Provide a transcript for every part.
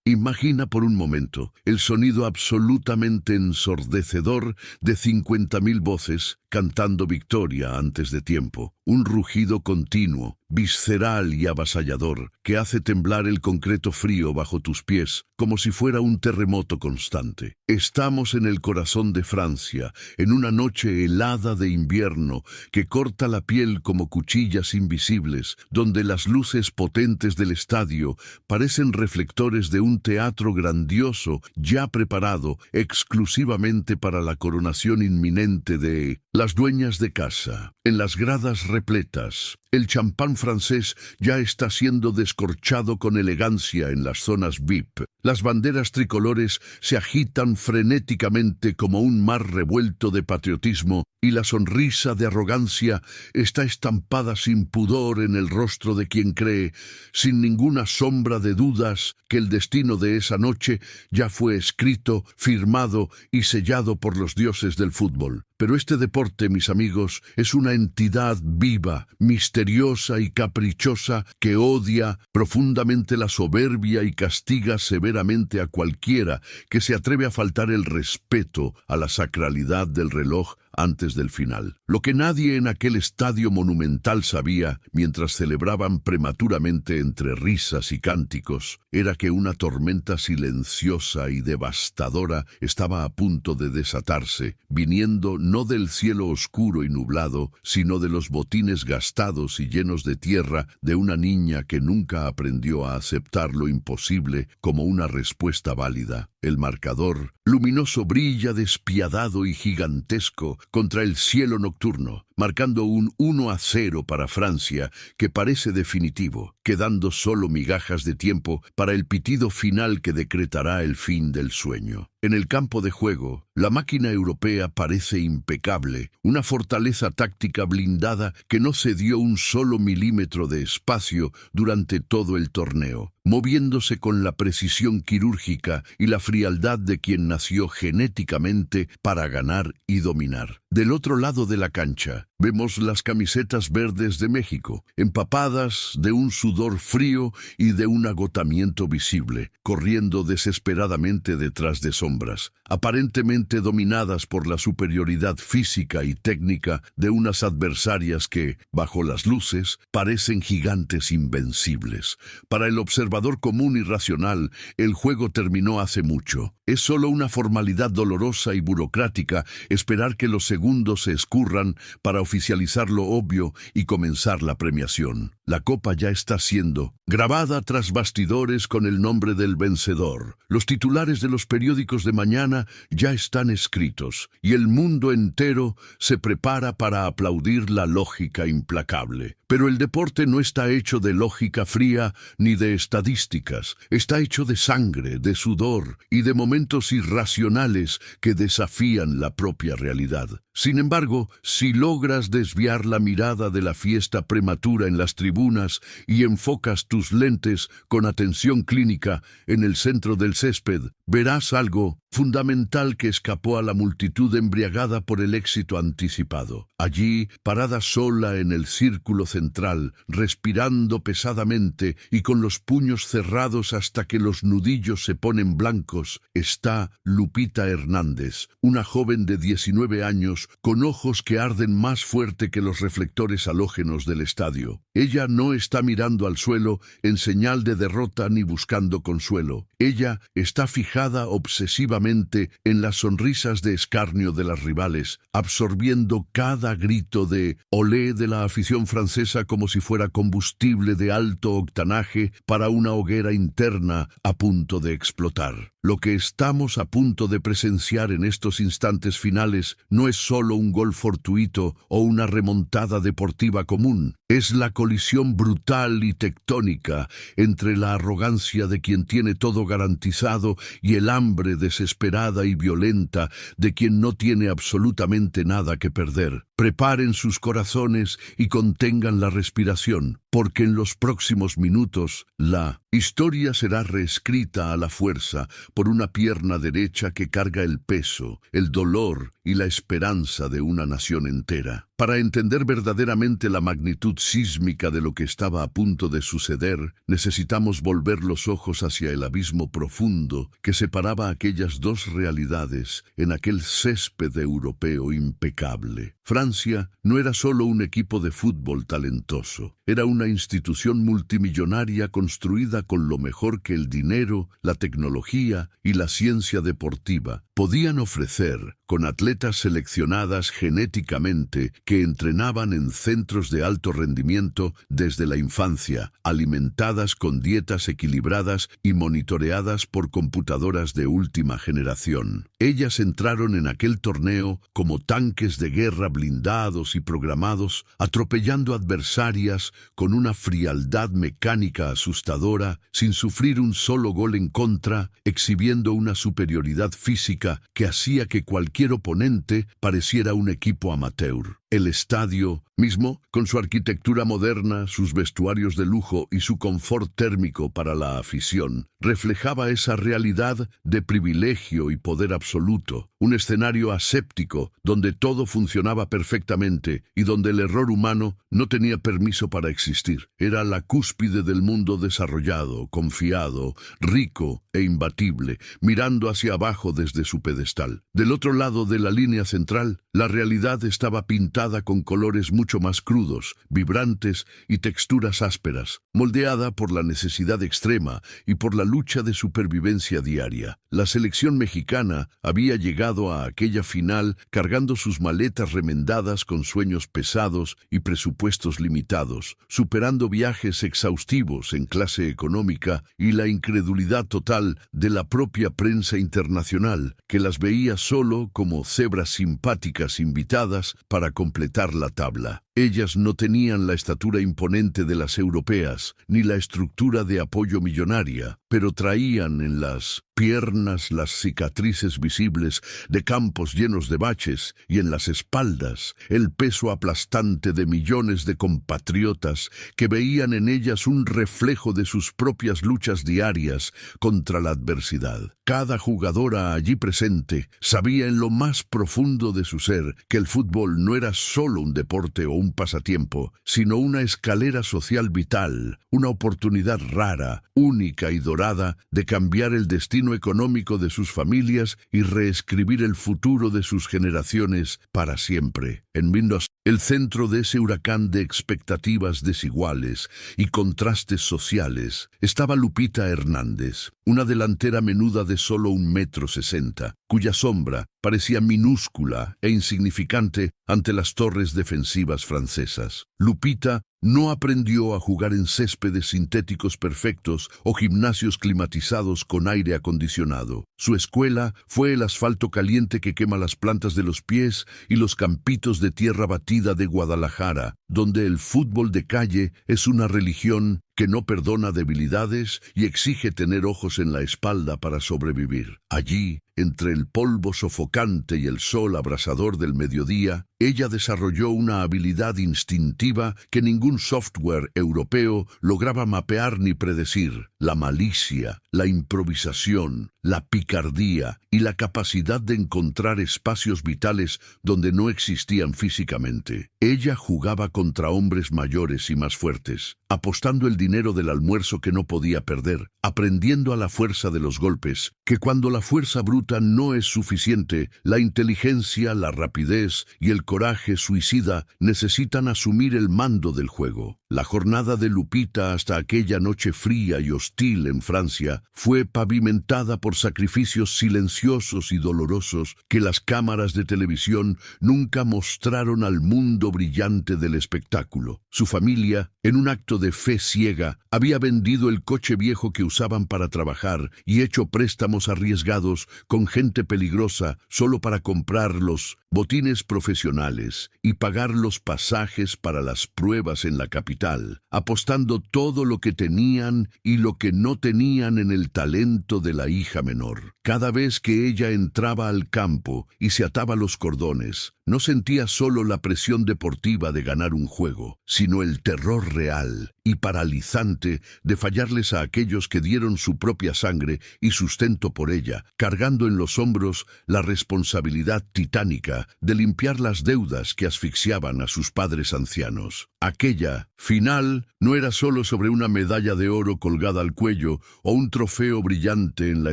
Imagina por un momento el sonido absolutamente ensordecedor de 50.000 voces cantando victoria antes de tiempo. Un rugido continuo, visceral y avasallador, que hace temblar el concreto frío bajo tus pies, como si fuera un terremoto constante. Estamos en el corazón de Francia, en una noche helada de invierno que corta la piel como cuchillas invisibles, donde las luces potentes del estadio parecen reflectores de un teatro grandioso ya preparado exclusivamente para la coronación inminente de las dueñas de casa. En las gradas repletas, el champán francés ya está siendo descorchado con elegancia en las zonas VIP. Las banderas tricolores se agitan frenéticamente como un mar revuelto de patriotismo y la sonrisa de arrogancia está estampada sin pudor en el rostro de quien cree, sin ninguna sombra de dudas, que el destino de esa noche ya fue escrito, firmado y sellado por los dioses del fútbol. Pero este deporte, mis amigos, es una entidad viva, misteriosa y caprichosa que odia profundamente la soberbia y castiga severamente a cualquiera que se atreve a faltar el respeto a la sacralidad del reloj antes del final. Lo que nadie en aquel estadio monumental sabía, mientras celebraban prematuramente entre risas y cánticos, era que una tormenta silenciosa y devastadora estaba a punto de desatarse, viniendo no del cielo oscuro y nublado, sino de los botines gastados y llenos de tierra de una niña que nunca aprendió a aceptar lo imposible como una respuesta válida. El marcador luminoso brilla despiadado y gigantesco contra el cielo nocturno, marcando un 1-0 para Francia que parece definitivo, quedando solo migajas de tiempo para el pitido final que decretará el fin del sueño. En el campo de juego, la máquina europea parece impecable, una fortaleza táctica blindada que no cedió un solo milímetro de espacio durante todo el torneo, moviéndose con la precisión quirúrgica y la frialdad de quien nació genéticamente para ganar y dominar. Del otro lado de la cancha, vemos las camisetas verdes de México, empapadas de un sudor frío y de un agotamiento visible, corriendo desesperadamente detrás de sombras, aparentemente dominadas por la superioridad física y técnica de unas adversarias que, bajo las luces, parecen gigantes invencibles. Para el observador común y racional, el juego terminó hace mucho. Es solo una formalidad dolorosa y burocrática esperar que los segundos se escurran para oficializar lo obvio y comenzar la premiación. La copa ya está siendo grabada tras bastidores con el nombre del vencedor. Los titulares de los periódicos de mañana ya están escritos y el mundo entero se prepara para aplaudir la lógica implacable. Pero el deporte no está hecho de lógica fría ni de estadísticas. Está hecho de sangre, de sudor y de momentos irracionales que desafían la propia realidad. Sin embargo, si logras desviar la mirada de la fiesta prematura en las tribunas y enfocas tus lentes con atención clínica en el centro del césped, verás algo fundamental que escapó a la multitud embriagada por el éxito anticipado. Allí, parada sola en el círculo central, respirando pesadamente y con los puños cerrados hasta que los nudillos se ponen blancos, está Lupita Hernández, una joven de 19 años con ojos que arden más fuerte que los reflectores halógenos del estadio. Ella no está mirando al suelo en señal de derrota ni buscando consuelo. Ella está fijada obsesivamente en las sonrisas de escarnio de las rivales, absorbiendo cada grito de olé de la afición francesa como si fuera combustible de alto octanaje para una hoguera interna a punto de explotar. Lo que estamos a punto de presenciar en estos instantes finales no es solo un gol fortuito o una remontada deportiva común. Es la colisión brutal y tectónica entre la arrogancia de quien tiene todo garantizado y el hambre desesperada y violenta de quien no tiene absolutamente nada que perder. Preparen sus corazones y contengan la respiración, porque en los próximos minutos la historia será reescrita a la fuerza por una pierna derecha que carga el peso, el dolor y la esperanza de una nación entera. Para entender verdaderamente la magnitud sísmica de lo que estaba a punto de suceder, necesitamos volver los ojos hacia el abismo profundo que separaba aquellas dos realidades en aquel césped europeo impecable. Francia no era solo un equipo de fútbol talentoso, era una institución multimillonaria construida con lo mejor que el dinero, la tecnología y la ciencia deportiva podían ofrecer, con atletas seleccionadas genéticamente que entrenaban en centros de alto rendimiento desde la infancia, alimentadas con dietas equilibradas y monitoreadas por computadoras de última generación. Ellas entraron en aquel torneo como tanques de guerra blindados y programados, atropellando adversarias con una frialdad mecánica asustadora, sin sufrir un solo gol en contra, exhibiendo una superioridad física que hacía que cualquier oponente pareciera un equipo amateur. El estadio mismo, con su arquitectura moderna, sus vestuarios de lujo y su confort térmico para la afición, reflejaba esa realidad de privilegio y poder absoluto, un escenario aséptico donde todo funcionaba perfectamente y donde el error humano no tenía permiso para existir. Era la cúspide del mundo desarrollado, confiado, rico e imbatible, mirando hacia abajo desde su pedestal. Del otro lado de la línea central, la realidad estaba pintada con colores mucho más crudos, vibrantes y texturas ásperas, moldeada por la necesidad extrema y por la lucha de supervivencia diaria. La selección mexicana había llegado a aquella final cargando sus maletas remendadas con sueños pesados y presupuestos limitados, superando viajes exhaustivos en clase económica y la incredulidad total de la propia prensa internacional, que las veía solo como cebras simpáticas invitadas para completar la tabla. Ellas no tenían la estatura imponente de las europeas, ni la estructura de apoyo millonaria, pero traían en las piernas las cicatrices visibles de campos llenos de baches y en las espaldas el peso aplastante de millones de compatriotas que veían en ellas un reflejo de sus propias luchas diarias contra la adversidad. Cada jugadora allí presente sabía en lo más profundo de su ser que el fútbol no era solo un deporte o un pasatiempo, sino una escalera social vital, una oportunidad rara, única y dorada de cambiar el destino económico de sus familias y reescribir el futuro de sus generaciones para siempre. En 1900, el centro de ese huracán de expectativas desiguales y contrastes sociales estaba Lupita Hernández, una delantera menuda de solo 1,60 m, cuya sombra parecía minúscula e insignificante ante las torres defensivas francesas. Lupita no aprendió a jugar en céspedes sintéticos perfectos o gimnasios climatizados con aire acondicionado. Su escuela fue el asfalto caliente que quema las plantas de los pies y los campitos de tierra batida de Guadalajara, donde el fútbol de calle es una religión que no perdona debilidades y exige tener ojos en la espalda para sobrevivir. Allí, entre el polvo sofocante y el sol abrasador del mediodía, ella desarrolló una habilidad instintiva que ningún software europeo lograba mapear ni predecir: la malicia, la improvisación, la picardía y la capacidad de encontrar espacios vitales donde no existían físicamente. Ella jugaba contra hombres mayores y más fuertes, apostando el dinero del almuerzo que no podía perder, aprendiendo a la fuerza de los golpes, que cuando la fuerza bruta no es suficiente, la inteligencia, la rapidez y el coraje suicida necesitan asumir el mando del juego. La jornada de Lupita hasta aquella noche fría y hostil en Francia fue pavimentada por sacrificios silenciosos y dolorosos que las cámaras de televisión nunca mostraron al mundo brillante del espectáculo. Su familia, en un acto de fe ciega, había vendido el coche viejo que usaban para trabajar y hecho préstamos arriesgados con gente peligrosa solo para comprar los botines profesionales y pagar los pasajes para las pruebas en la capital, apostando todo lo que tenían y lo que no tenían en el talento de la hija menor. Cada vez que ella entraba al campo y se ataba los cordones, no sentía solo la presión deportiva de ganar un juego, sino el terror real cruel y paralizante de fallarles a aquellos que dieron su propia sangre y sustento por ella, cargando en los hombros la responsabilidad titánica de limpiar las deudas que asfixiaban a sus padres ancianos. Aquella final no era solo sobre una medalla de oro colgada al cuello o un trofeo brillante en la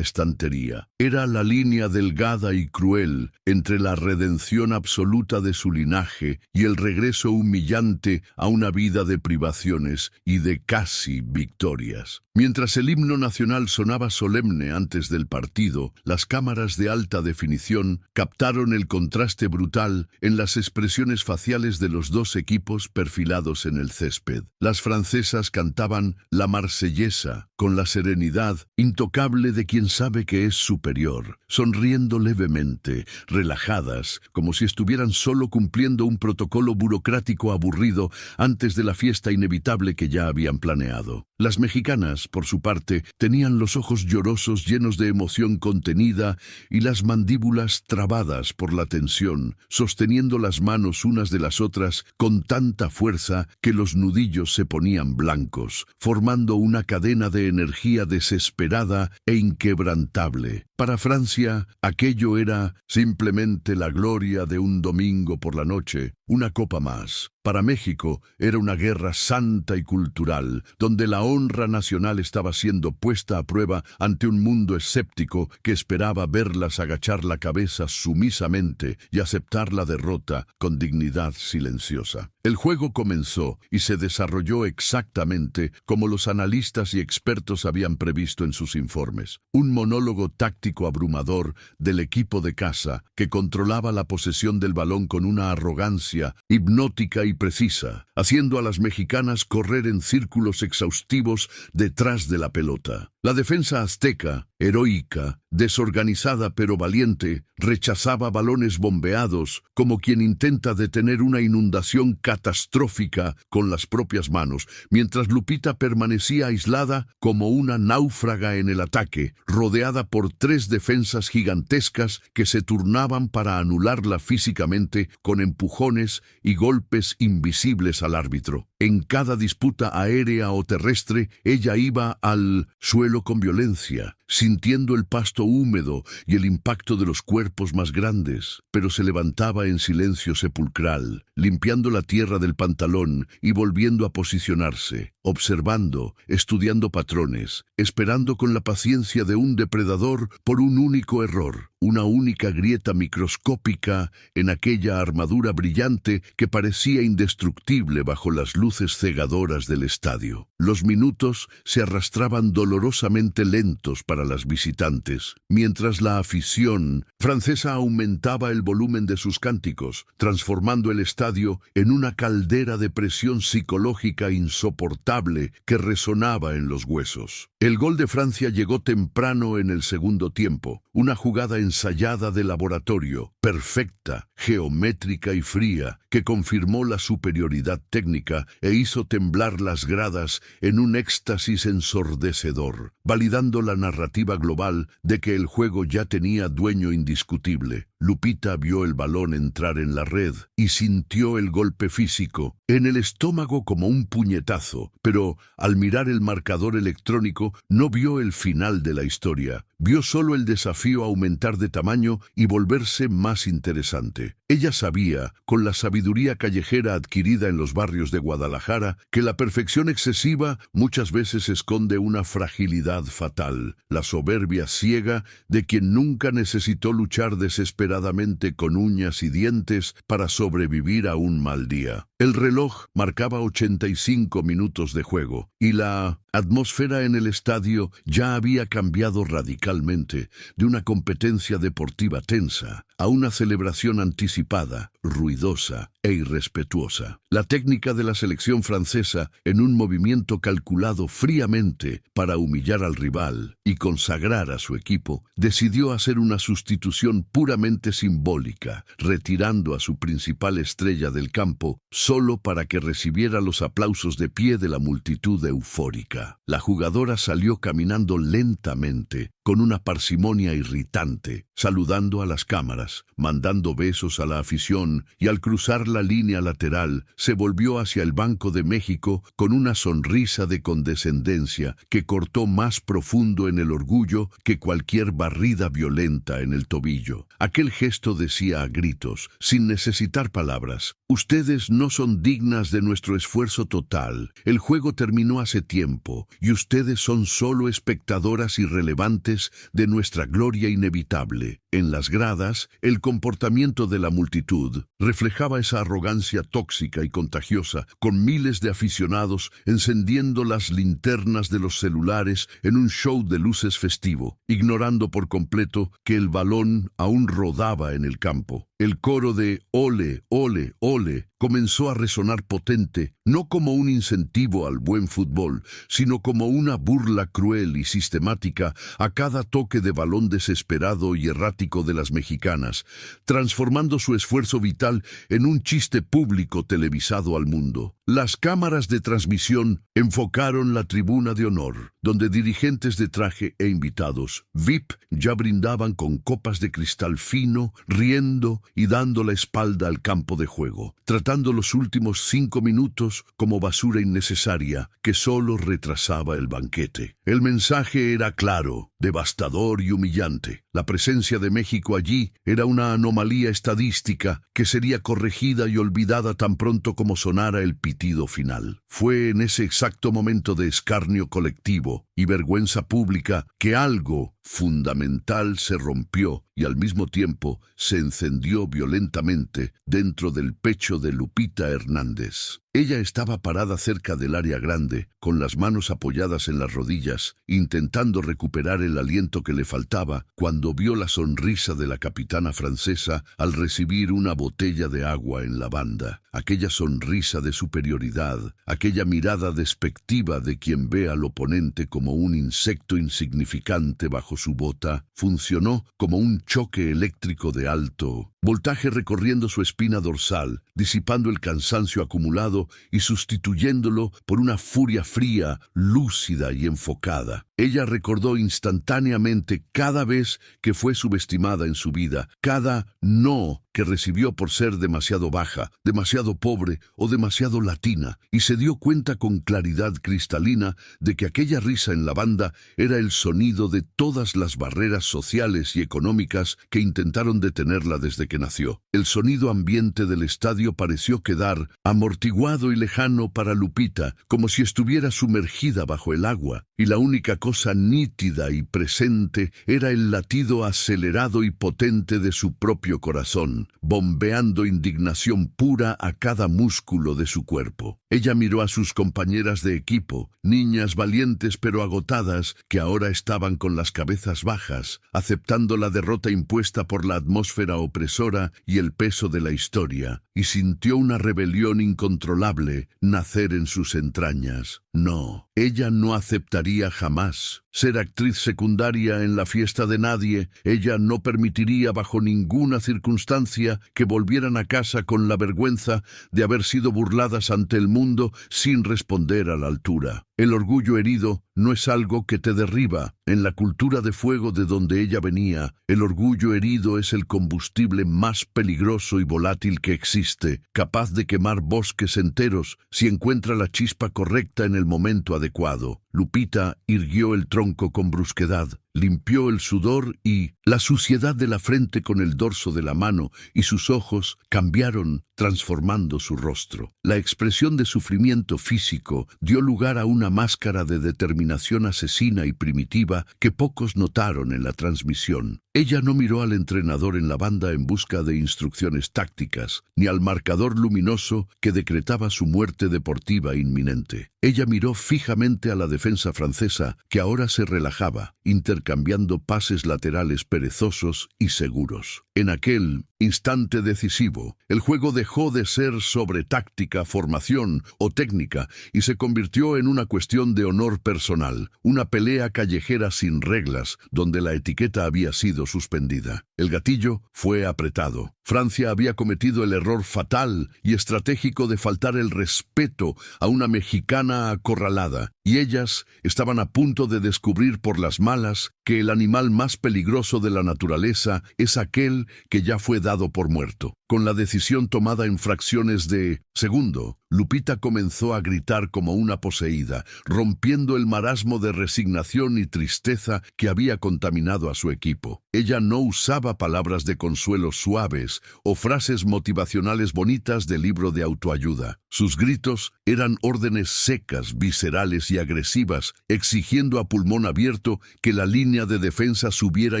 estantería. Era la línea delgada y cruel entre la redención absoluta de su linaje y el regreso humillante a una vida de privaciones y de casi victorias. Mientras el himno nacional sonaba solemne antes del partido, las cámaras de alta definición captaron el contraste brutal en las expresiones faciales de los dos equipos perfilados en el césped. Las francesas cantaban la Marsellesa con la serenidad intocable de quien sabe que es superior, sonriendo levemente, relajadas, como si estuvieran solo cumpliendo un protocolo burocrático aburrido antes de la fiesta inevitable que ya habían planeado. Las mexicanas, por su parte, tenían los ojos llorosos llenos de emoción contenida y las mandíbulas trabadas por la tensión, sosteniendo las manos unas de las otras con tanta fuerza que los nudillos se ponían blancos, formando una cadena de energía desesperada e inquebrantable. Para Francia, aquello era simplemente la gloria de un domingo por la noche, una copa más. Para México era una guerra santa y cultural, donde la honra nacional estaba siendo puesta a prueba ante un mundo escéptico que esperaba verlas agachar la cabeza sumisamente y aceptar la derrota con dignidad silenciosa. El juego comenzó y se desarrolló exactamente como los analistas y expertos habían previsto en sus informes. Un monólogo táctico abrumador del equipo de casa que controlaba la posesión del balón con una arrogancia hipnótica y precisa, haciendo a las mexicanas correr en círculos exhaustivos detrás de la pelota. La defensa azteca, heroica, desorganizada pero valiente, rechazaba balones bombeados como quien intenta detener una inundación catastrófica con las propias manos, mientras Lupita permanecía aislada como una náufraga en el ataque, rodeada por tres defensas gigantescas que se turnaban para anularla físicamente con empujones y golpes invisibles al árbitro. En cada disputa aérea o terrestre, ella iba al suelo con violencia, sintiendo el pasto húmedo y el impacto de los cuerpos más grandes, pero se levantaba en silencio sepulcral, limpiando la tierra del pantalón y volviendo a posicionarse, observando, estudiando patrones, esperando con la paciencia de un depredador por un único error, una única grieta microscópica en aquella armadura brillante que parecía indestructible bajo las luces cegadoras del estadio. Los minutos se arrastraban dolorosamente lentos para las visitantes, mientras la afición francesa aumentaba el volumen de sus cánticos, transformando el estadio en una caldera de presión psicológica insoportable que resonaba en los huesos. El gol de Francia llegó temprano en el segundo tiempo, una jugada ensayada de laboratorio, perfecta, geométrica y fría, que confirmó la superioridad técnica e hizo temblar las gradas en un éxtasis ensordecedor, validando la narrativa global de que el juego ya tenía dueño indiscutible. Lupita vio el balón entrar en la red y sintió el golpe físico en el estómago como un puñetazo, pero al mirar el marcador electrónico no vio el final de la historia. Vio solo el desafío aumentar de tamaño y volverse más interesante. Ella sabía, con la sabiduría callejera adquirida en los barrios de Guadalajara, que la perfección excesiva muchas veces esconde una fragilidad fatal, la soberbia ciega de quien nunca necesitó luchar desesperadamente con uñas y dientes para sobrevivir a un mal día. El reloj marcaba 85 minutos de juego, y la atmósfera en el estadio ya había cambiado radicalmente de una competencia deportiva tensa a una celebración anticipada, ruidosa e irrespetuosa. La técnica de la selección francesa, en un movimiento calculado fríamente para humillar al rival y consagrar a su equipo, decidió hacer una sustitución puramente simbólica, retirando a su principal estrella del campo solo para que recibiera los aplausos de pie de la multitud eufórica. La jugadora salió caminando lentamente, con una parsimonia irritante, saludando a las cámaras, mandando besos a la afición balón y al cruzar la línea lateral se volvió hacia el Banco de México con una sonrisa de condescendencia que cortó más profundo en el orgullo que cualquier barrida violenta en el tobillo. Aquel gesto decía a gritos, sin necesitar palabras: ustedes no son dignas de nuestro esfuerzo total. El juego terminó hace tiempo y ustedes son solo espectadoras irrelevantes de nuestra gloria inevitable. En las gradas, el comportamiento de la multitud reflejaba esa arrogancia tóxica y contagiosa, con miles de aficionados encendiendo las linternas de los celulares en un show de luces festivo, ignorando por completo que el balón aún rodaba en el campo. El coro de «Ole, ole, ole» comenzó a resonar potente, no como un incentivo al buen fútbol, sino como una burla cruel y sistemática a cada toque de balón desesperado y errático de las mexicanas, transformando su esfuerzo vital en un chiste público televisado al mundo. Las cámaras de transmisión enfocaron la tribuna de honor, donde dirigentes de traje e invitados VIP ya brindaban con copas de cristal fino, riendo y dando la espalda al campo de juego, tratando los últimos 5 minutos como basura innecesaria que solo retrasaba el banquete. El mensaje era claro, devastador y humillante. La presencia de México allí era una anomalía estadística que sería corregida y olvidada tan pronto como sonara el pitido final. Fue en ese exacto momento de escarnio colectivo y vergüenza pública que algo fundamental se rompió y al mismo tiempo se encendió violentamente dentro del pecho de Lupita Hernández. Ella estaba parada cerca del área grande, con las manos apoyadas en las rodillas, intentando recuperar el aliento que le faltaba cuando vio la sonrisa de la capitana francesa al recibir una botella de agua en la banda. Aquella sonrisa de superioridad, aquella mirada despectiva de quien ve al oponente como un insecto insignificante bajo su bota, funcionó como un choque eléctrico de alto voltaje recorriendo su espina dorsal, disipando el cansancio acumulado y sustituyéndolo por una furia fría, lúcida y enfocada. Ella recordó instantáneamente cada vez que fue subestimada en su vida, cada no que recibió por ser demasiado baja, demasiado pobre o demasiado latina, y se dio cuenta con claridad cristalina de que aquella risa en la banda era el sonido de todas las barreras sociales y económicas que intentaron detenerla desde que nació. El sonido ambiente del estadio pareció quedar amortiguado y lejano para Lupita, como si estuviera sumergida bajo el agua, y la única cosa nítida y presente era el latido acelerado y potente de su propio corazón, bombeando indignación pura a cada músculo de su cuerpo. Ella miró a sus compañeras de equipo, niñas valientes pero agotadas, que ahora estaban con las cabezas bajas, aceptando la derrota impuesta por la atmósfera opresora y el peso de la historia, y sintió una rebelión incontrolable nacer en sus entrañas. No, ella no aceptaría jamás ser actriz secundaria en la fiesta de nadie. Ella no permitiría bajo ninguna circunstancia que volvieran a casa con la vergüenza de haber sido burladas ante el mundo sin responder a la altura. El orgullo herido no es algo que te derriba. En la cultura de fuego de donde ella venía, el orgullo herido es el combustible más peligroso y volátil que existe, capaz de quemar bosques enteros si encuentra la chispa correcta en el momento adecuado. Lupita irguió el tronco con brusquedad, limpió el sudor y la suciedad de la frente con el dorso de la mano, y sus ojos cambiaron, transformando su rostro. La expresión de sufrimiento físico dio lugar a una máscara de determinación asesina y primitiva que pocos notaron en la transmisión. Ella no miró al entrenador en la banda en busca de instrucciones tácticas, ni al marcador luminoso que decretaba su muerte deportiva inminente. Ella miró fijamente a la defensa francesa, que ahora se relajaba, intercambiando pases laterales perezosos y seguros. En aquel instante decisivo, el juego dejó de ser sobre táctica, formación o técnica y se convirtió en una cuestión de honor personal, una pelea callejera sin reglas, donde la etiqueta había sido suspendida. El gatillo fue apretado. Francia había cometido el error fatal y estratégico de faltar el respeto a una mexicana acorralada, y ellas estaban a punto de descubrir por las malas que el animal más peligroso de la naturaleza es aquel que ya fue dado por muerto. Con la decisión tomada en fracciones de segundo, Lupita comenzó a gritar como una poseída, rompiendo el marasmo de resignación y tristeza que había contaminado a su equipo. Ella no usaba palabras de consuelo suaves o frases motivacionales bonitas de libro de autoayuda. Sus gritos eran órdenes secas, viscerales y agresivas, exigiendo a pulmón abierto que la línea de defensa subiera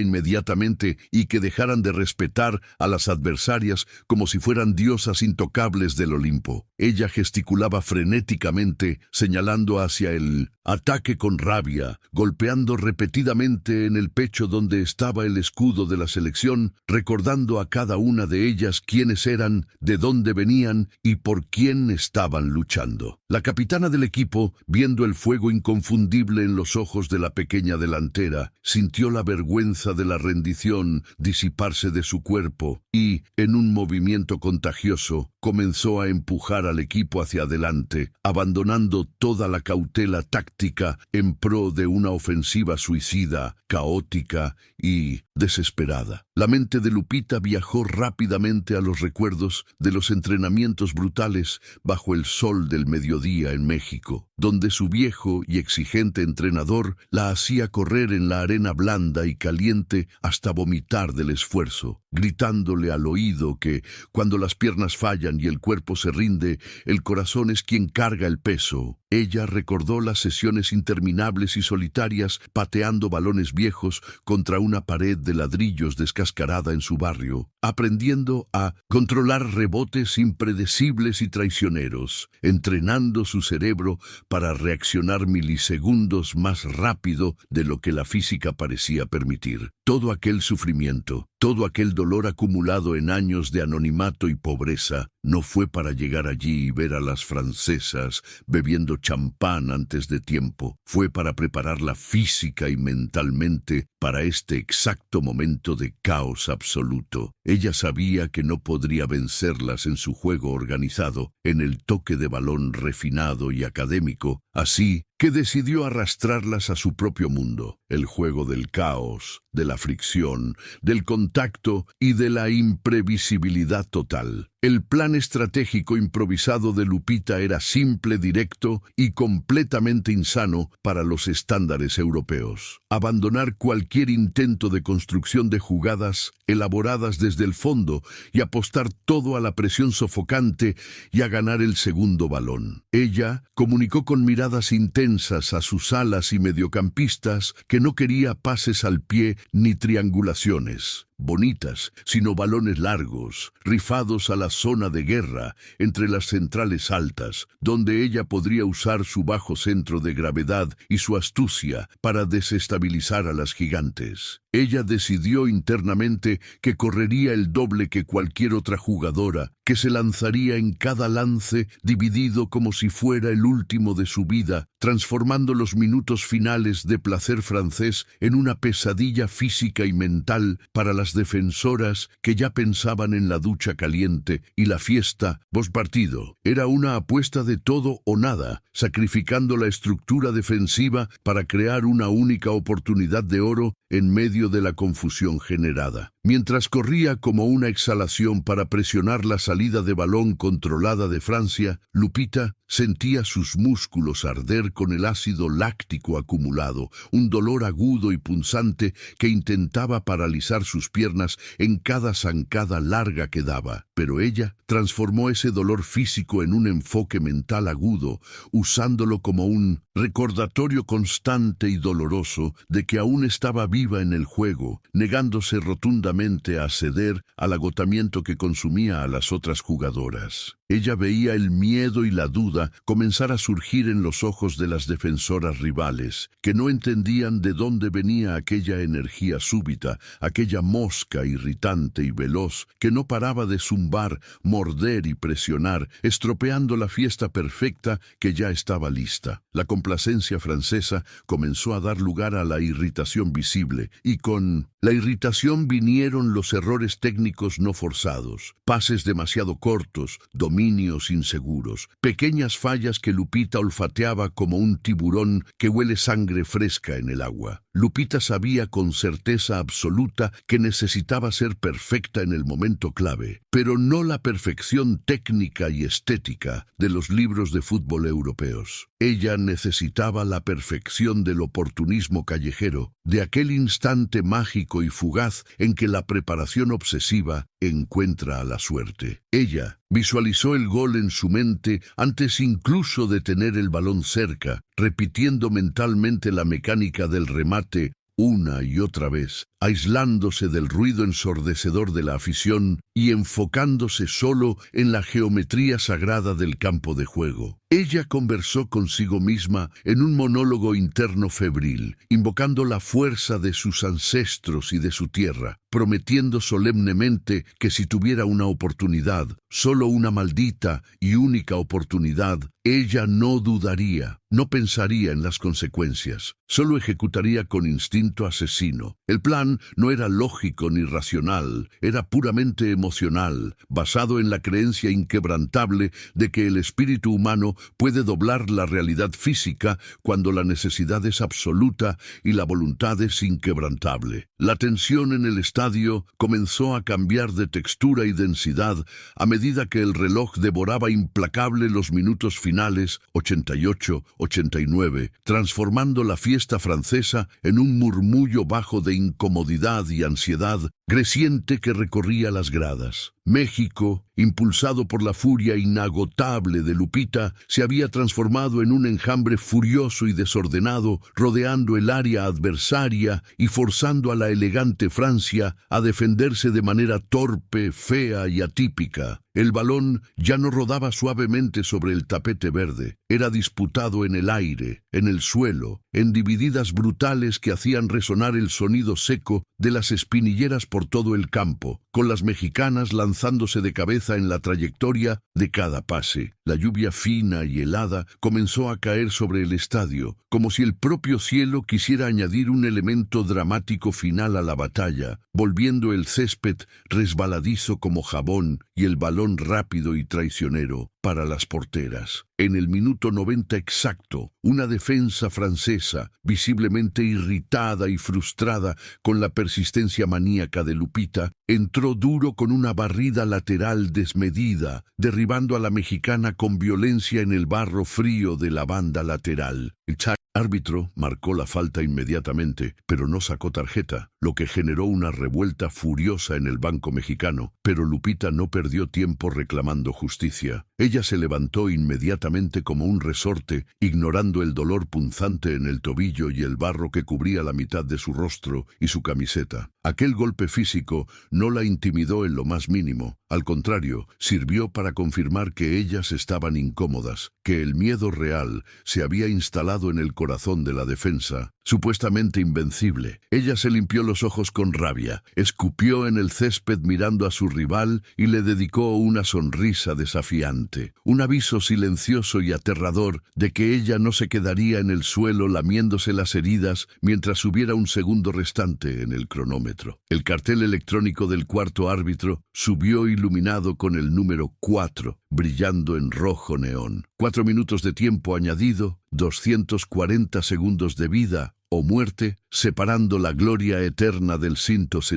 inmediatamente y que dejaran de respetar a las adversarias como si fueran diosas intocables del Olimpo. Ella gesticulaba frenéticamente, señalando hacia el ataque con rabia, golpeando repetidamente en el pecho donde estaba el escudo de la selección, recordando a cada una de ellas quiénes eran, de dónde venían y por quién estaban luchando. La capitana del equipo, viendo el fuego inconfundible en los ojos de la pequeña delantera, sintió la vergüenza de la rendición disiparse de su cuerpo y, en un movimiento contagioso, comenzó a empujar al equipo hacia adelante, abandonando toda la cautela táctica en pro de una ofensiva suicida, caótica y desesperada. La mente de Lupita viajó rápidamente a los recuerdos de los entrenamientos brutales bajo el sol del mediodía en México, donde su viejo y exigente entrenador la hacía correr en la arena blanda y caliente hasta vomitar del esfuerzo, gritándole al oído que, cuando las piernas fallan y el cuerpo se rinde, el corazón es quien carga el peso. Ella recordó las sesiones interminables y solitarias pateando balones viejos contra una pared de ladrillos descascarada en su barrio, aprendiendo a controlar rebotes impredecibles y traicioneros, entrenando su cerebro para reaccionar milisegundos más rápido de lo que la física parecía permitir. Todo aquel sufrimiento, todo aquel dolor acumulado en años de anonimato y pobreza, no fue para llegar allí y ver a las francesas bebiendo champán antes de tiempo. Fue para prepararla física y mentalmente para este exacto momento de caos absoluto. Ella sabía que no podría vencerlas en su juego organizado, en el toque de balón refinado y académico, así que decidió arrastrarlas a su propio mundo, el juego del caos, de la fricción, del contacto y de la imprevisibilidad total. El plan estratégico improvisado de Lupita era simple, directo y completamente insano para los estándares europeos. Abandonar cualquier intento de construcción de jugadas elaboradas desde el fondo y apostar todo a la presión sofocante y a ganar el segundo balón. Ella comunicó con miradas intensas a sus alas y mediocampistas que no quería pases al pie ni triangulaciones bonitas, sino balones largos, rifados a la zona de guerra, entre las centrales altas, donde ella podría usar su bajo centro de gravedad y su astucia para desestabilizar a las gigantes. Ella decidió internamente que correría el doble que cualquier otra jugadora, que se lanzaría en cada lance dividido como si fuera el último de su vida, transformando los minutos finales de placer francés en una pesadilla física y mental para las defensoras que ya pensaban en la ducha caliente y la fiesta postpartido. Era una apuesta de todo o nada, sacrificando la estructura defensiva para crear una única oportunidad de oro en medio de la confusión generada. Mientras corría como una exhalación para presionar la salida de balón controlada de Francia, Lupita sentía sus músculos arder con el ácido láctico acumulado, un dolor agudo y punzante que intentaba paralizar sus piernas en cada zancada larga que daba. Pero ella transformó ese dolor físico en un enfoque mental agudo, usándolo como un recordatorio constante y doloroso de que aún estaba viva en el juego, negándose rotundamente a ceder al agotamiento que consumía a las otras jugadoras. Ella veía el miedo y la duda comenzar a surgir en los ojos de las defensoras rivales, que no entendían de dónde venía aquella energía súbita, aquella mosca irritante y veloz que no paraba de zumbar, morder y presionar, estropeando la fiesta perfecta que ya estaba lista. La complacencia francesa comenzó a dar lugar a la irritación visible, y con la irritación vinieron los errores técnicos no forzados, pases demasiado cortos, dominios inseguros, pequeñas fallas que Lupita olfateaba como un tiburón que huele sangre fresca en el agua. Lupita sabía con certeza absoluta que necesitaba ser perfecta en el momento clave, pero no la perfección técnica y estética de los libros de fútbol europeos. Ella necesitaba la perfección del oportunismo callejero, de aquel instante mágico y fugaz en que la preparación obsesiva encuentra a la suerte. Ella visualizó el gol en su mente antes incluso de tener el balón cerca, repitiendo mentalmente la mecánica del remate una y otra vez, aislándose del ruido ensordecedor de la afición y enfocándose solo en la geometría sagrada del campo de juego. Ella conversó consigo misma en un monólogo interno febril, invocando la fuerza de sus ancestros y de su tierra, prometiendo solemnemente que si tuviera una oportunidad, solo una maldita y única oportunidad, ella no dudaría, no pensaría en las consecuencias, solo ejecutaría con instinto asesino. El plan no era lógico ni racional, era puramente emocional, basado en la creencia inquebrantable de que el espíritu humano puede doblar la realidad física cuando la necesidad es absoluta y la voluntad es inquebrantable. La tensión en el estadio comenzó a cambiar de textura y densidad a medida que el reloj devoraba implacable los minutos finales, 88, 89, transformando la fiesta francesa en un murmullo bajo de incomodidad y ansiedad creciente que recorría las gradas. México, impulsado por la furia inagotable de Lupita, se había transformado en un enjambre furioso y desordenado, rodeando el área adversaria y forzando a la elegante Francia a defenderse de manera torpe, fea y atípica. El balón ya no rodaba suavemente sobre el tapete verde, era disputado en el aire, en el suelo, en divididas brutales que hacían resonar el sonido seco de las espinilleras por todo el campo, con las mexicanas lanzándose de cabeza en la trayectoria de cada pase. La lluvia fina y helada comenzó a caer sobre el estadio, como si el propio cielo quisiera añadir un elemento dramático final a la batalla, volviendo el césped resbaladizo como jabón y el balón rápido y traicionero para las porteras. En el minuto 90 exacto, una defensa francesa, visiblemente irritada y frustrada con la persistencia maníaca de Lupita, entró duro con una barrida lateral desmedida, derribando a la mexicana con violencia en el barro frío de la banda lateral. El árbitro marcó la falta inmediatamente, pero no sacó tarjeta, lo que generó una revuelta furiosa en el banco mexicano, pero Lupita no perdió tiempo reclamando justicia. Ella se levantó inmediatamente como un resorte, ignorando el dolor punzante en el tobillo y el barro que cubría la mitad de su rostro y su camiseta. Aquel golpe físico no la intimidó en lo más mínimo. Al contrario, sirvió para confirmar que ellas estaban incómodas, que el miedo real se había instalado en el corazón de la defensa, supuestamente invencible. Ella se limpió los ojos con rabia, escupió en el césped mirando a su rival y le dedicó una sonrisa desafiante, un aviso silencioso y aterrador de que ella no se quedaría en el suelo lamiéndose las heridas mientras hubiera un segundo restante en el cronómetro. El cartel electrónico del cuarto árbitro subió iluminado con el número 4, brillando en rojo neón. 4 minutos de tiempo añadido, 240 segundos de vida o muerte, separando la gloria eterna del cintos.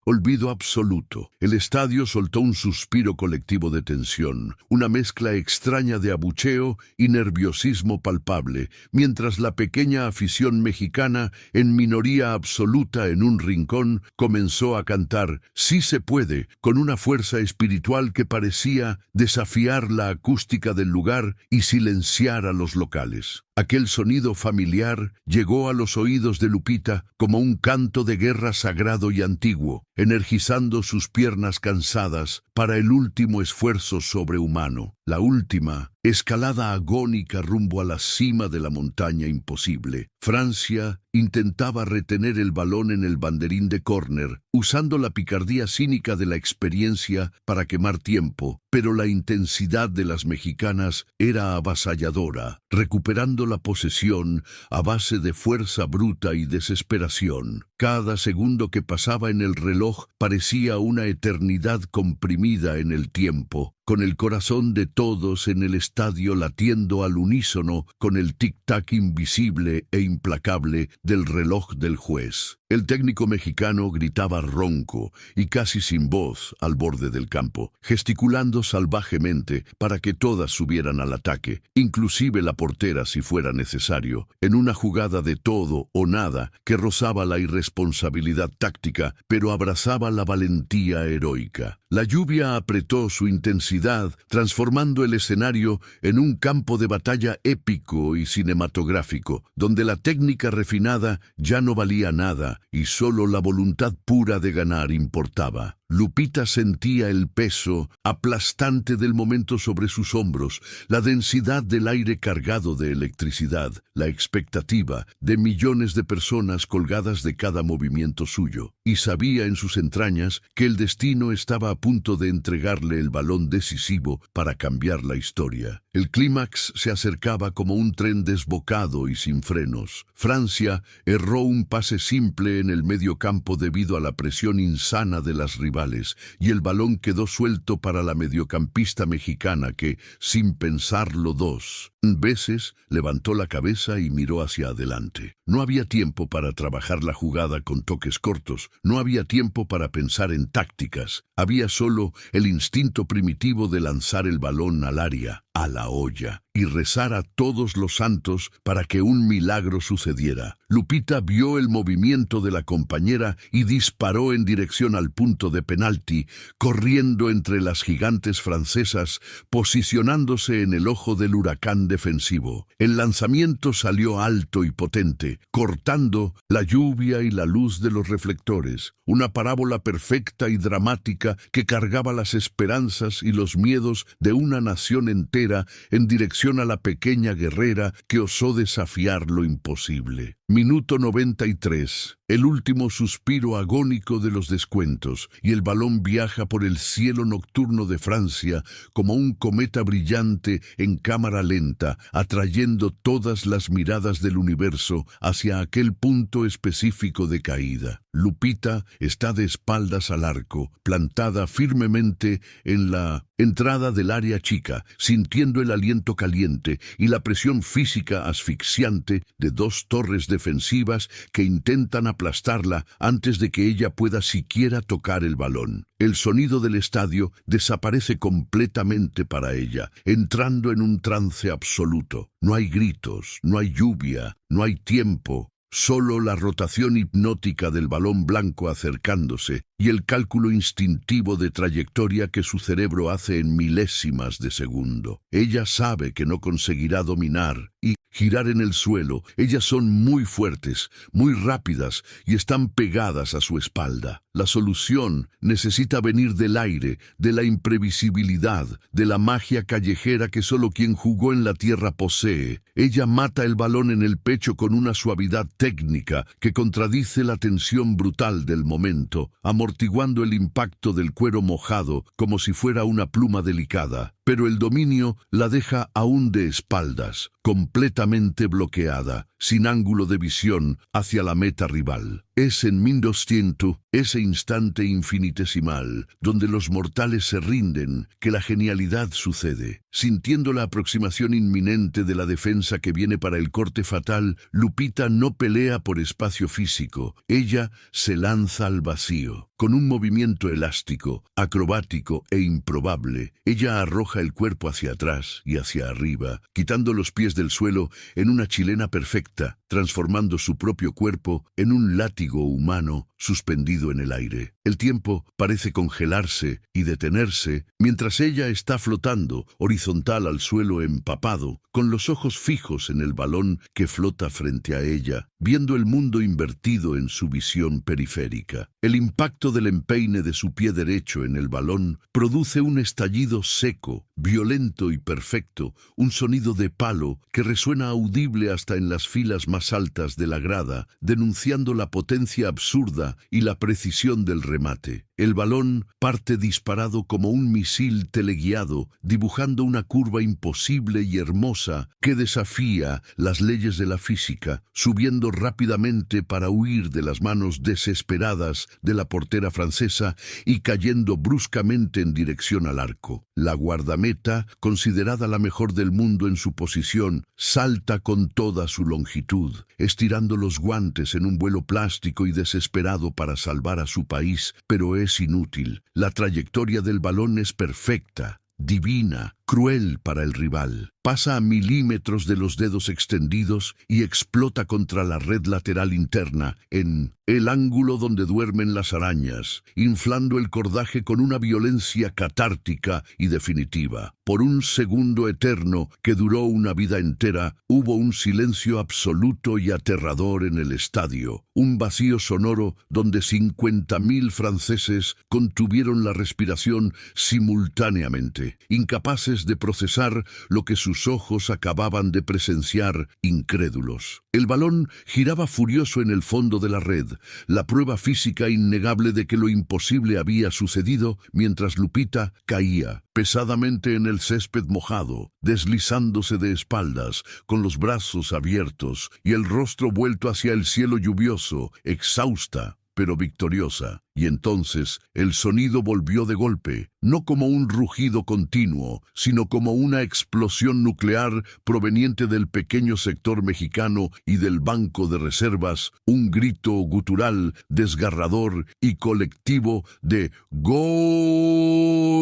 Olvido absoluto. El estadio soltó un suspiro colectivo de tensión, una mezcla extraña de abucheo y nerviosismo palpable, mientras la pequeña afición mexicana, en minoría absoluta en un rincón, comenzó a cantar "Sí se puede", con una fuerza espiritual que parecía desafiar la acústica del lugar y silenciar a los locales. Aquel sonido familiar llegó a los oídos de Lupita como un canto de guerra sagrado y antiguo, energizando sus piernas cansadas para el último esfuerzo sobrehumano, la última escalada agónica rumbo a la cima de la montaña imposible. Francia intentaba retener el balón en el banderín de córner, usando la picardía cínica de la experiencia para quemar tiempo, pero la intensidad de las mexicanas era avasalladora, recuperando la posesión a base de fuerza bruta y desesperación. Cada segundo que pasaba en el reloj parecía una eternidad comprimida en el tiempo, con el corazón de todos en el estadio latiendo al unísono con el tic-tac invisible e implacable del reloj del juez. El técnico mexicano gritaba ronco y casi sin voz al borde del campo, gesticulando salvajemente para que todas subieran al ataque, inclusive la portera si fuera necesario, en una jugada de todo o nada que rozaba la irresponsabilidad táctica, pero abrazaba la valentía heroica. La lluvia apretó su intensidad, transformando el escenario en un campo de batalla épico y cinematográfico, donde la técnica refinada ya no valía nada y solo la voluntad pura de ganar importaba. Lupita sentía el peso aplastante del momento sobre sus hombros, la densidad del aire cargado de electricidad, la expectativa de millones de personas colgadas de cada movimiento suyo, y sabía en sus entrañas que el destino estaba a punto de entregarle el balón decisivo para cambiar la historia. El clímax se acercaba como un tren desbocado y sin frenos. Francia erró un pase simple en el medio campo debido a la presión insana de las rivales, y el balón quedó suelto para la mediocampista mexicana que, sin pensarlo dos veces, levantó la cabeza y miró hacia adelante. No había tiempo para trabajar la jugada con toques cortos, no había tiempo para pensar en tácticas, había solo el instinto primitivo de lanzar el balón al área, a la olla, y rezar a todos los santos para que un milagro sucediera. Lupita vio el movimiento de la compañera y disparó en dirección al punto de penalti, corriendo entre las gigantes francesas, posicionándose en el ojo del huracán defensivo. El lanzamiento salió alto y potente, cortando la lluvia y la luz de los reflectores, una parábola perfecta y dramática que cargaba las esperanzas y los miedos de una nación entera en dirección a la pequeña guerrera que osó desafiar lo imposible. Minuto 93. El último suspiro agónico de los descuentos, y el balón viaja por el cielo nocturno de Francia como un cometa brillante en cámara lenta, atrayendo todas las miradas del universo hacia aquel punto específico de caída. Lupita está de espaldas al arco, plantada firmemente en la entrada del área chica, sintiendo el aliento caliente y la presión física asfixiante de dos torres defensivas que intentan aplastarla antes de que ella pueda siquiera tocar el balón. El sonido del estadio desaparece completamente para ella, entrando en un trance absoluto. No hay gritos, no hay lluvia, no hay tiempo. Solo la rotación hipnótica del balón blanco acercándose y el cálculo instintivo de trayectoria que su cerebro hace en milésimas de segundo. Ella sabe que no conseguirá dominar y girar en el suelo. Ellas son muy fuertes, muy rápidas y están pegadas a su espalda. La solución necesita venir del aire, de la imprevisibilidad, de la magia callejera que solo quien jugó en la tierra posee. Ella mata el balón en el pecho con una suavidad técnica que contradice la tensión brutal del momento, amortiguando el impacto del cuero mojado como si fuera una pluma delicada. Pero el dominio la deja aún de espaldas, completamente bloqueada, sin ángulo de visión hacia la meta rival. Es en 1200, ese instante infinitesimal, donde los mortales se rinden, que la genialidad sucede. Sintiendo la aproximación inminente de la defensa que viene para el corte fatal, Lupita no pelea por espacio físico. Ella se lanza al vacío. Con un movimiento elástico, acrobático e improbable, ella arroja el cuerpo hacia atrás y hacia arriba, quitando los pies del suelo en una chilena perfecta, transformando su propio cuerpo en un látigo humano suspendido en el aire. El tiempo parece congelarse y detenerse mientras ella está flotando, horizontal al suelo empapado, con los ojos fijos en el balón que flota frente a ella, viendo el mundo invertido en su visión periférica. El impacto del empeine de su pie derecho en el balón produce un estallido seco, violento y perfecto, un sonido de palo que resuena audible hasta en las filas más más altas de la grada, denunciando la potencia absurda y la precisión del remate. El balón parte disparado como un misil teleguiado, dibujando una curva imposible y hermosa que desafía las leyes de la física, subiendo rápidamente para huir de las manos desesperadas de la portera francesa y cayendo bruscamente en dirección al arco. La guardameta, considerada la mejor del mundo en su posición, salta con toda su longitud, estirando los guantes en un vuelo plástico y desesperado para salvar a su país, pero es inútil. La trayectoria del balón es perfecta, divina, cruel para el rival. Pasa a milímetros de los dedos extendidos y explota contra la red lateral interna, en el ángulo donde duermen las arañas, inflando el cordaje con una violencia catártica y definitiva. Por un segundo eterno que duró una vida entera, hubo un silencio absoluto y aterrador en el estadio, un vacío sonoro donde 50.000 franceses contuvieron la respiración simultáneamente, incapaces de procesar lo que sus ojos acababan de presenciar, incrédulos. El balón giraba furioso en el fondo de la red, la prueba física innegable de que lo imposible había sucedido mientras Lupita caía pesadamente en el césped mojado, deslizándose de espaldas, con los brazos abiertos y el rostro vuelto hacia el cielo lluvioso, exhausta, pero victoriosa. Y entonces el sonido volvió de golpe, no como un rugido continuo, sino como una explosión nuclear proveniente del pequeño sector mexicano y del banco de reservas, un grito gutural, desgarrador y colectivo de ¡Gol!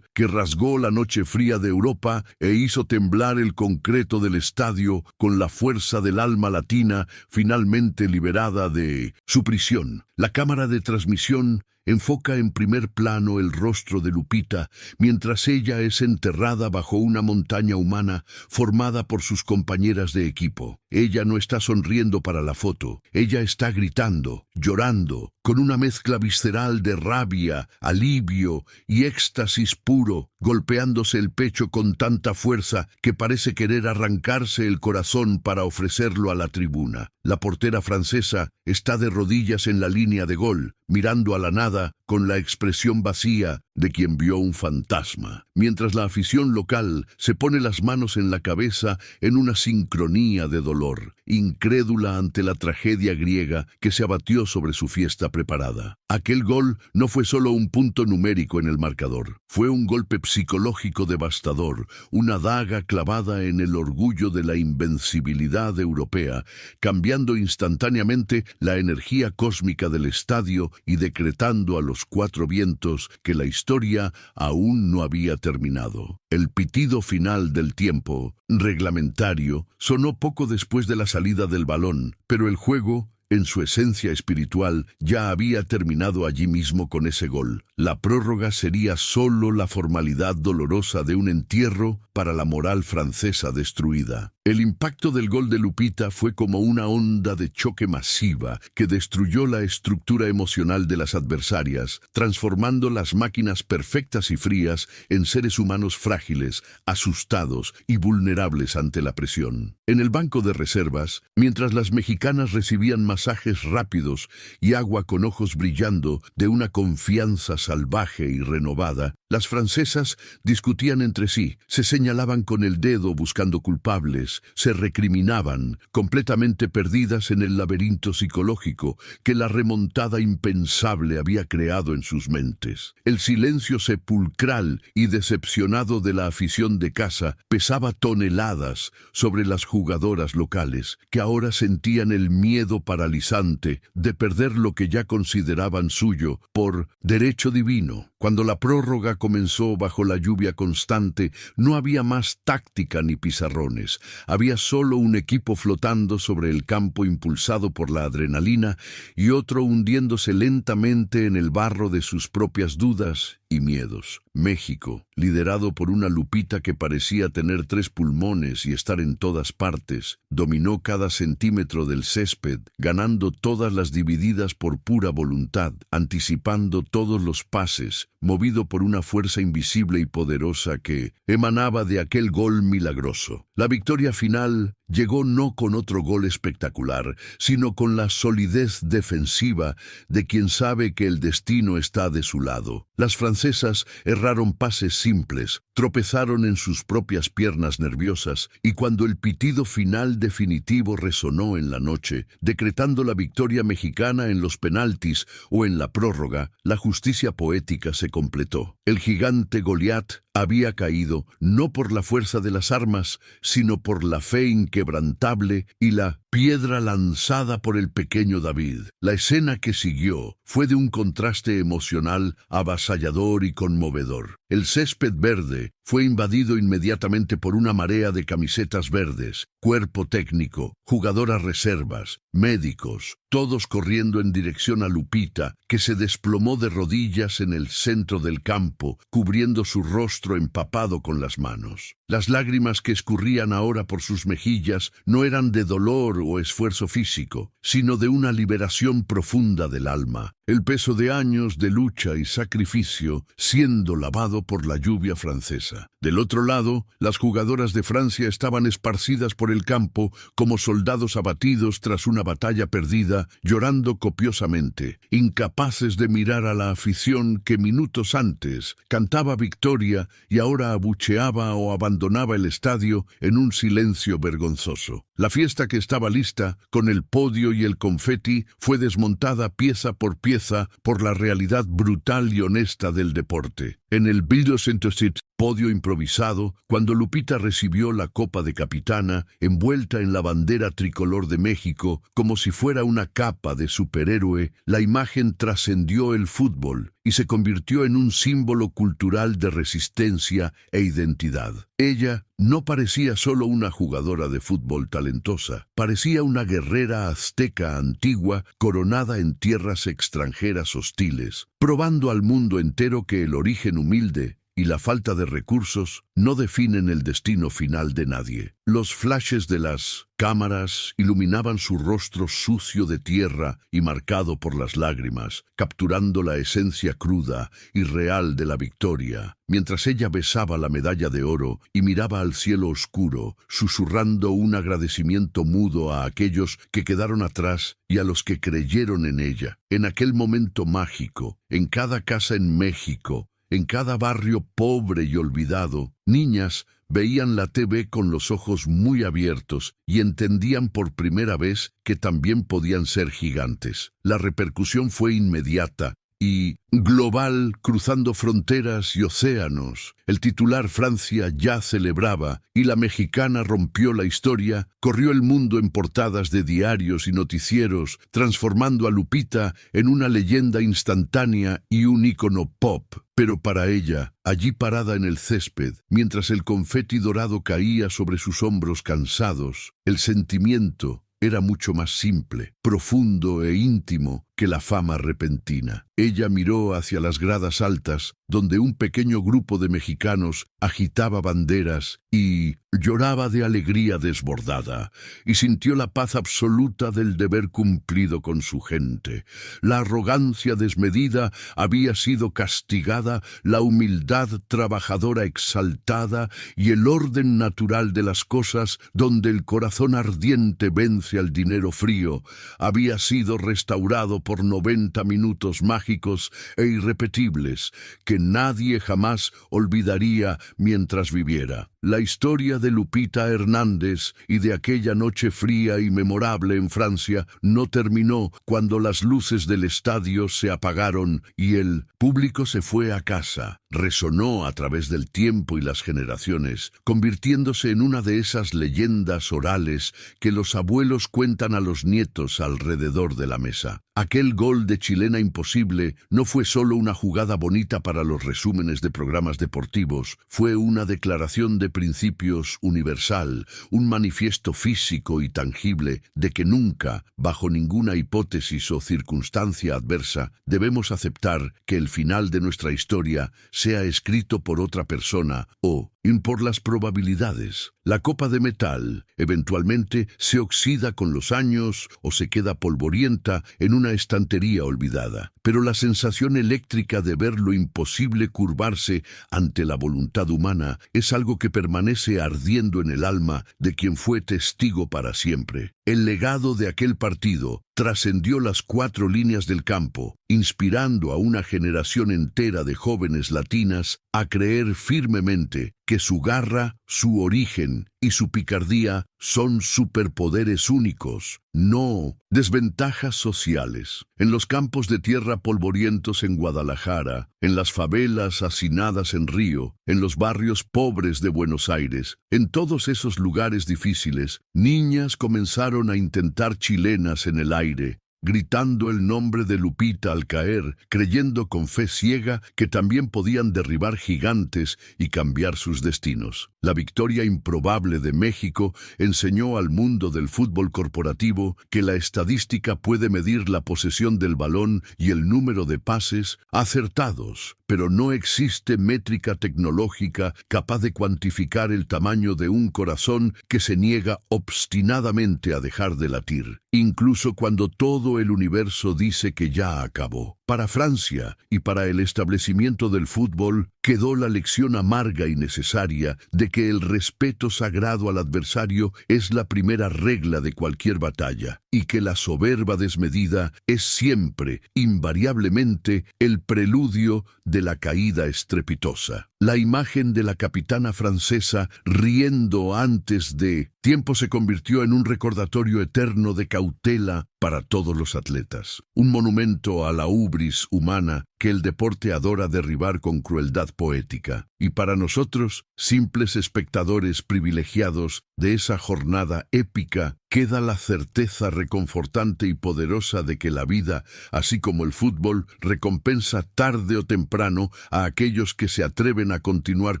Que rasgó la noche fría de Europa e hizo temblar el concreto del estadio con la fuerza del alma latina finalmente liberada de su prisión. La cámara de transmisión enfoca en primer plano el rostro de Lupita, mientras ella es enterrada bajo una montaña humana formada por sus compañeras de equipo. Ella no está sonriendo para la foto, ella está gritando, llorando, con una mezcla visceral de rabia, alivio y éxtasis puro, golpeándose el pecho con tanta fuerza que parece querer arrancarse el corazón para ofrecerlo a la tribuna. La portera francesa está de rodillas en la línea de gol, mirando a la nada con la expresión vacía de quien vio un fantasma, mientras la afición local se pone las manos en la cabeza en una sincronía de dolor, incrédula ante la tragedia griega que se abatió sobre su fiesta preparada. Aquel gol no fue solo un punto numérico en el marcador, fue un golpe psicológico devastador, una daga clavada en el orgullo de la invencibilidad europea, cambiando instantáneamente la energía cósmica del estadio y decretando a los cuatro vientos que la historia aún no había terminado. El pitido final del tiempo reglamentario sonó poco después de la salida del balón, pero el juego, en su esencia espiritual, ya había terminado allí mismo con ese gol. La prórroga sería solo la formalidad dolorosa de un entierro para la moral francesa destruida. El impacto del gol de Lupita fue como una onda de choque masiva que destruyó la estructura emocional de las adversarias, transformando las máquinas perfectas y frías en seres humanos frágiles, asustados y vulnerables ante la presión. En el banco de reservas, mientras las mexicanas recibían masajes rápidos y agua con ojos brillando de una confianza salvaje y renovada, las francesas discutían entre sí, se señalaban con el dedo buscando culpables, se recriminaban, completamente perdidas en el laberinto psicológico que la remontada impensable había creado en sus mentes. El silencio sepulcral y decepcionado de la afición de casa pesaba toneladas sobre las jugadoras locales, que ahora sentían el miedo paralizante de perder lo que ya consideraban suyo por derecho divino. Cuando la prórroga comenzó bajo la lluvia constante, no había más táctica ni pizarrones. Había solo un equipo flotando sobre el campo impulsado por la adrenalina y otro hundiéndose lentamente en el barro de sus propias dudas y miedos. México, liderado por una Lupita que parecía tener 3 pulmones y estar en todas partes, dominó cada centímetro del césped, ganando todas las divididas por pura voluntad, anticipando todos los pases, movido por una fuerza invisible y poderosa que emanaba de aquel gol milagroso. La victoria final llegó no con otro gol espectacular, sino con la solidez defensiva de quien sabe que el destino está de su lado. Las francesas erraron pases simples, tropezaron en sus propias piernas nerviosas, y cuando el pitido final definitivo resonó en la noche, decretando la victoria mexicana en los penaltis o en la prórroga, la justicia poética se completó. El gigante Goliat había caído no por la fuerza de las armas, sino por la fe inquebrantable y la piedra lanzada por el pequeño David. La escena que siguió fue de un contraste emocional avasallador y conmovedor. El césped verde fue invadido inmediatamente por una marea de camisetas verdes, cuerpo técnico, jugadoras reservas, médicos, todos corriendo en dirección a Lupita, que se desplomó de rodillas en el centro del campo, cubriendo su rostro empapado con las manos. Las lágrimas que escurrían ahora por sus mejillas no eran de dolor o esfuerzo físico, sino de una liberación profunda del alma, el peso de años de lucha y sacrificio siendo lavado por la lluvia francesa. Del otro lado, las jugadoras de Francia estaban esparcidas por el campo como soldados abatidos tras una batalla perdida, llorando copiosamente, incapaces de mirar a la afición que minutos antes cantaba victoria y ahora abucheaba o abandonaba el estadio en un silencio vergonzoso. La fiesta que estaba lista, con el podio y el confeti, fue desmontada pieza por pieza por la realidad brutal y honesta del deporte. En el Bildungscenter, podio improvisado, cuando Lupita recibió la copa de capitana, envuelta en la bandera tricolor de México, como si fuera una capa de superhéroe, la imagen trascendió el fútbol y se convirtió en un símbolo cultural de resistencia e identidad. Ella no parecía solo una jugadora de fútbol talentosa, parecía una guerrera azteca antigua coronada en tierras extranjeras hostiles, probando al mundo entero que el origen humilde y la falta de recursos no definen el destino final de nadie. Los flashes de las cámaras iluminaban su rostro sucio de tierra y marcado por las lágrimas, capturando la esencia cruda y real de la victoria, mientras ella besaba la medalla de oro y miraba al cielo oscuro, susurrando un agradecimiento mudo a aquellos que quedaron atrás y a los que creyeron en ella. En aquel momento mágico, en cada casa en México, en cada barrio pobre y olvidado, niñas veían la TV con los ojos muy abiertos y entendían por primera vez que también podían ser gigantes. La repercusión fue inmediata y global, cruzando fronteras y océanos. El titular Francia ya celebraba y la mexicana rompió la historia, corrió el mundo en portadas de diarios y noticieros, transformando a Lupita en una leyenda instantánea y un ícono pop. Pero para ella, allí parada en el césped, mientras el confeti dorado caía sobre sus hombros cansados, el sentimiento era mucho más simple, profundo e íntimo que la fama repentina. Ella miró hacia las gradas altas, donde un pequeño grupo de mexicanos agitaba banderas y lloraba de alegría desbordada, y sintió la paz absoluta del deber cumplido con su gente. La arrogancia desmedida había sido castigada, la humildad trabajadora exaltada y el orden natural de las cosas, donde el corazón ardiente vence al dinero frío, había sido restaurado por 90 minutos mágicos e irrepetibles que nadie jamás olvidaría mientras viviera. La historia de Lupita Hernández y de aquella noche fría y memorable en Francia no terminó cuando las luces del estadio se apagaron y el público se fue a casa. Resonó a través del tiempo y las generaciones, convirtiéndose en una de esas leyendas orales que los abuelos cuentan a los nietos alrededor de la mesa. Aquel gol de chilena imposible no fue solo una jugada bonita para los resúmenes de programas deportivos, fue una declaración de principios universal, un manifiesto físico y tangible de que nunca, bajo ninguna hipótesis o circunstancia adversa, debemos aceptar que el final de nuestra historia sea escrito por otra persona o por las probabilidades. La copa de metal eventualmente se oxida con los años o se queda polvorienta en una estantería olvidada, pero la sensación eléctrica de ver lo imposible curvarse ante la voluntad humana es algo que permanece ardiendo en el alma de quien fue testigo para siempre. El legado de aquel partido trascendió las 4 líneas del campo, inspirando a una generación entera de jóvenes latinas a creer firmemente que su garra, su origen y su picardía son superpoderes únicos, no desventajas sociales. En los campos de tierra polvorientos en Guadalajara, en las favelas hacinadas en Río, en los barrios pobres de Buenos Aires, en todos esos lugares difíciles, niñas comenzaron a intentar chilenas en el aire, gritando el nombre de Lupita al caer, creyendo con fe ciega que también podían derribar gigantes y cambiar sus destinos. La victoria improbable de México enseñó al mundo del fútbol corporativo que la estadística puede medir la posesión del balón y el número de pases acertados, pero no existe métrica tecnológica capaz de cuantificar el tamaño de un corazón que se niega obstinadamente a dejar de latir, incluso cuando todo el universo dice que ya acabó. Para Francia y para el establecimiento del fútbol quedó la lección amarga y necesaria de que el respeto sagrado al adversario es la primera regla de cualquier batalla y que la soberba desmedida es siempre, invariablemente, el preludio de la caída estrepitosa. La imagen de la capitana francesa riendo antes de tiempo se convirtió en un recordatorio eterno de cautela para todos los atletas, un monumento a la ubris humana que el deporte adora derribar con crueldad poética. Y para nosotros, simples espectadores privilegiados de esa jornada épica, queda la certeza reconfortante y poderosa de que la vida, así como el fútbol, recompensa tarde o temprano a aquellos que se atreven a continuar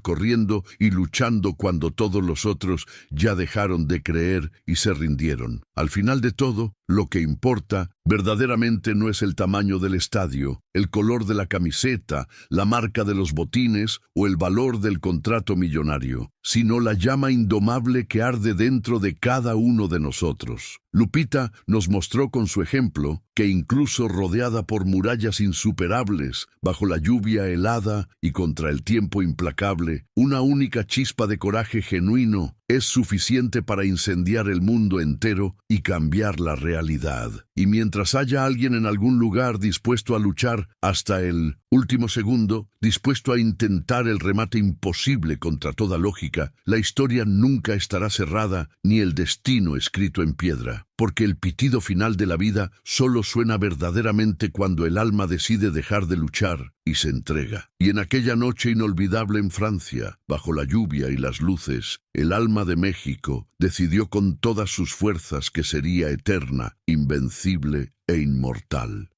corriendo y luchando cuando todos los otros ya dejaron de creer y se rindieron. Al final de todo, lo que importa verdaderamente no es el tamaño del estadio, el color de la camiseta, la marca de los botines o el valor del contrato millonario, sino la llama indomable que arde dentro de cada uno de nosotros. Lupita nos mostró con su ejemplo que incluso rodeada por murallas insuperables, bajo la lluvia helada y contra el tiempo implacable, una única chispa de coraje genuino es suficiente para incendiar el mundo entero y cambiar la realidad. Y mientras haya alguien en algún lugar dispuesto a luchar hasta el último segundo, dispuesto a intentar el remate imposible contra toda lógica, la historia nunca estará cerrada ni el destino escrito en piedra, porque el pitido final de la vida solo suena verdaderamente cuando el alma decide dejar de luchar y se entrega. Y en aquella noche inolvidable en Francia, bajo la lluvia y las luces, el alma de México decidió con todas sus fuerzas que sería eterna, invencible e inmortal.